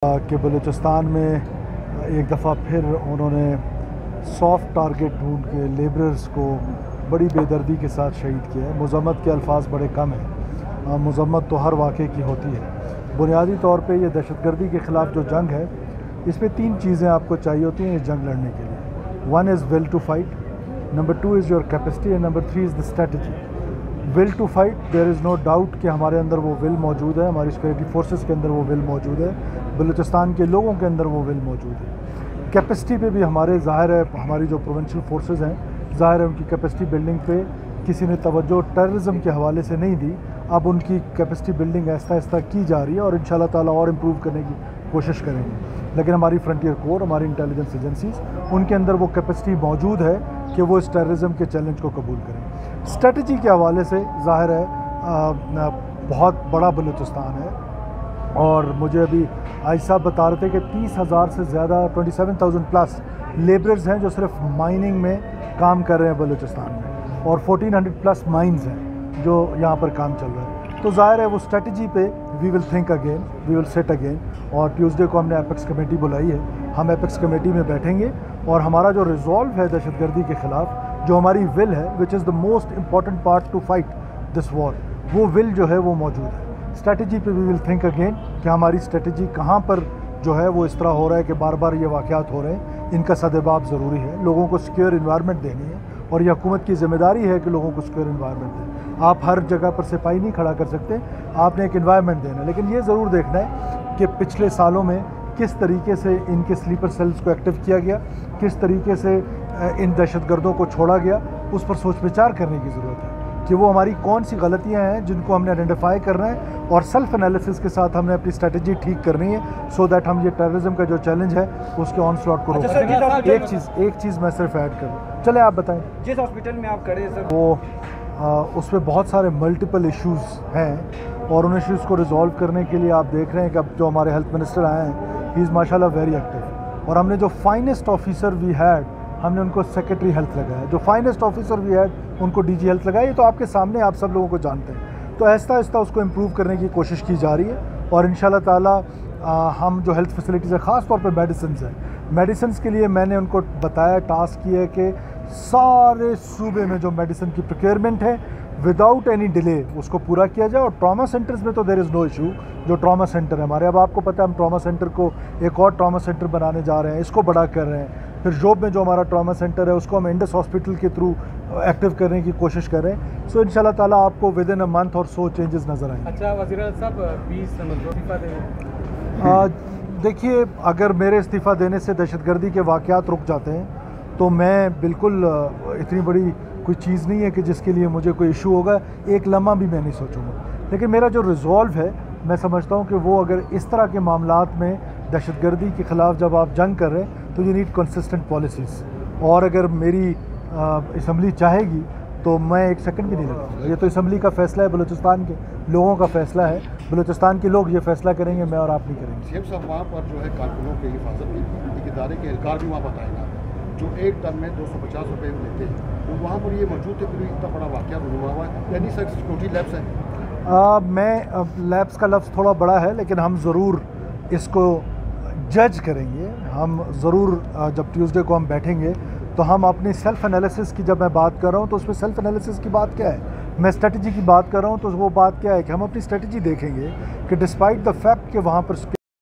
کہ بلوچستان میں ایک دفعہ پھر انہوں نے سافٹ ٹارگٹ ڈھونڈ کے لیبررز کو بڑی بے دردی کے ساتھ شہید کیا ہے۔ مذمت کے الفاظ بڑے کم ہیں، مذمت تو ہر واقعے کی ہوتی ہے۔ بنیادی طور پہ یہ دہشت گردی کے خلاف جو جنگ ہے، اس میں تین چیزیں آپ کو چاہیے ہوتی ہیں اس جنگ لڑنے کے لیے۔ One is will to fight, number two is your capacity, and number three is the strategy. Will to fight, there is no doubt کہ ہمارے اندر وہ ول موجود ہے، ہماری سیکورٹی فورسز کے اندر وہ ول موجود ہے، بلوچستان کے لوگوں کے اندر وہ ول موجود ہے۔ کیپیسٹی پہ بھی ہمارے ظاہر ہے، ہماری جو پروونشل فورسز ہیں ظاہر ہے ان کی کیپیسٹی بلڈنگ پہ کسی نے توجہ ٹیررزم کے حوالے سے نہیں دی۔ اب ان کی کیپیسٹی بلڈنگ آہستہ آہستہ کی جا رہی ہے اور انشاءاللہ تعالیٰ اور امپروو کرنے کی کوشش کریں گے۔ لیکن ہماری فرنٹیئر کور، ہماری انٹیلیجنس ایجنسیز، ان کے اندر وہ کیپیسٹی موجود ہے کہ وہ اس ٹیررزم کے چیلنج کو قبول کریں۔ اسٹریٹجی کے حوالے سے ظاہر ہے بہت بڑا بلوچستان ہے، اور مجھے ابھی آج صاحب بتا رہے تھے کہ 30,000 سے زیادہ 27,000 پلس لیبررز ہیں جو صرف مائننگ میں کام کر رہے ہیں بلوچستان میں، اور 1400 پلس مائنز ہیں جو یہاں پر کام چل رہا ہے۔ تو ظاہر ہے وہ اسٹریٹجی پہ we will think again, we will sit again, اور ٹیوزڈے کو ہم نے ایپیکس کمیٹی بلائی ہے۔ ہم ایپیکس کمیٹی میں بیٹھیں گے اور ہمارا جو ریزولو ہے دہشت گردی کے خلاف، جو ہماری ول ہے which is the most important part to fight this war, وہ ول جو ہے وہ موجود ہے۔ اسٹریٹجی پہ وی ول تھنک اگین کہ ہماری اسٹریٹجی کہاں پر جو ہے وہ اس طرح ہو رہا ہے کہ بار بار یہ واقعات ہو رہے ہیں، ان کا سدباب ضروری ہے۔ لوگوں کو سیکیور انوائرمنٹ دینی ہے، اور یہ حکومت کی ذمہ داری ہے کہ لوگوں کو سیکیور انوائرمنٹ دیں۔ آپ ہر جگہ پر سپاہی نہیں کھڑا کر سکتے، آپ نے ایک انوائرمنٹ دینا ہے، لیکن یہ ضرور دیکھنا ہے کہ پچھلے سالوں میں کس طریقے سے ان کے سلیپر سیلز کو ایکٹیو کیا گیا، کس طریقے سے ان دہشت گردوں کو چھوڑا گیا، اس پر سوچ وچار کرنے کی ضرورت ہے کہ وہ ہماری کون سی غلطیاں ہیں جن کو ہم نے آئیڈینٹیفائی کرنا ہے، اور سیلف انالیسس کے ساتھ ہم نے اپنی اسٹریٹجی ٹھیک کرنی ہے، سو دیٹ ہم یہ ٹیررزم کا جو چیلنج ہے اس کے آن سلاٹ کو روک سکیں۔ ایک چیز میں صرف ایڈ کروں، چلے آپ بتائیں۔ جس ہاسپٹل میں آپ کھڑے سر، وہ اس میں بہت سارے ملٹیپل ایشوز ہیں، اور ان ایشوز کو ریزالو کرنے کے لیے آپ دیکھ رہے ہیں کہ اب جو ہمارے ہیلتھ منسٹر آئے ہیں، ہی از ماشاء اللہ ویری ایکٹیو، اور ہم نے جو فائنسٹ آفیسر وی ہیڈ، ہم نے ان کو سیکرٹری ہیلتھ لگایا، جو فائنسٹ آفیسر وی ہیڈ ان کو ڈی جی ہیلتھ لگایا۔ یہ تو آپ کے سامنے، آپ سب لوگوں کو جانتے ہیں۔ تو آہستہ آہستہ اس کو امپروو کرنے کی کوشش کی جا رہی ہے، اور انشاءاللہ تعالیٰ ہم جو ہیلتھ فیسلٹیز ہیں، خاص طور پہ میڈیسنز ہیں، میڈیسنز کے لیے میں نے ان کو بتایا، ٹاسک کیا ہے کہ سارے صوبے میں جو میڈیسن کی پروکیئرمنٹ ہے وداؤٹ اینی ڈیلے اس کو پورا کیا جائے۔ اور ٹراما سینٹرز میں تو دیر از نو ایشو، جو ٹراما سینٹر ہے ہمارے، اب آپ کو پتہ ہے ہم ٹراما سینٹر کو ایک اور ٹراما سینٹر بنانے جا رہے ہیں، اس کو بڑا کر رہے ہیں۔ پھر جوب میں جو ہمارا ٹراما سینٹر ہے اس کو ہم انڈس ہاسپٹل کے تھرو ایکٹیو کرنے کی کوشش کر رہے ہیں۔ سو انشاءاللہ تعالیٰ آپ کو ود ان اے منتھ اور سو چینجز نظر آئیں گے۔ اچھا وزیر اعظم صاحب، 20 استعفیٰ دیں؟ دیکھیے، اگر میرے استعفیٰ دینے سے دہشت گردی کے واقعات رک جاتے ہیں تو میں بالکل اتنی بڑی کوئی چیز نہیں ہے کہ جس کے لیے مجھے کوئی ایشو ہوگا، ایک لمحہ بھی میں نہیں سوچوں گا۔ لیکن میرا جو ریزولو ہے، میں سمجھتا ہوں کہ وہ اگر اس طرح کے معاملات میں دہشت گردی کے خلاف جب آپ جنگ کر رہے ہیں تو یو نیڈ کنسسٹنٹ پالیسیز، اور اگر میری اسمبلی چاہے گی تو میں ایک سیکنڈ بھی نہیں لگاؤں گا۔ یہ تو اسمبلی کا فیصلہ ہے، بلوچستان کے لوگوں کا فیصلہ ہے، بلوچستان کے لوگ یہ فیصلہ کریں گے، میں اور آپ نہیں کریں گے۔ سی صاحب، وہاں پر جو ہے کارکنوں کے حفاظت کے ادارے کے اہلکار بھی وہاں بتائے گا جو ایک ٹن میں 250 روپے لیتے ہیں، تو وہاں پر یہ موجود تھے، پھر اتنا بڑا واقعہ ہوا ہوا ہے، یعنی سر سیکورٹی لیبس ہیں۔ میں لیبس کا لفظ تھوڑا بڑا ہے، لیکن ہم ضرور اس کو جج کریں گے۔ ہم ضرور جب ٹیوزڈے کو ہم بیٹھیں گے تو ہم اپنی سیلف انالیسس کی، جب میں بات کر رہا ہوں تو اس میں سیلف انالیسس کی بات کیا ہے، میں اسٹریٹجی کی بات کر رہا ہوں تو وہ بات کیا ہے کہ ہم اپنی اسٹریٹجی دیکھیں گے کہ ڈسپائٹ دا فیکٹ کہ وہاں پر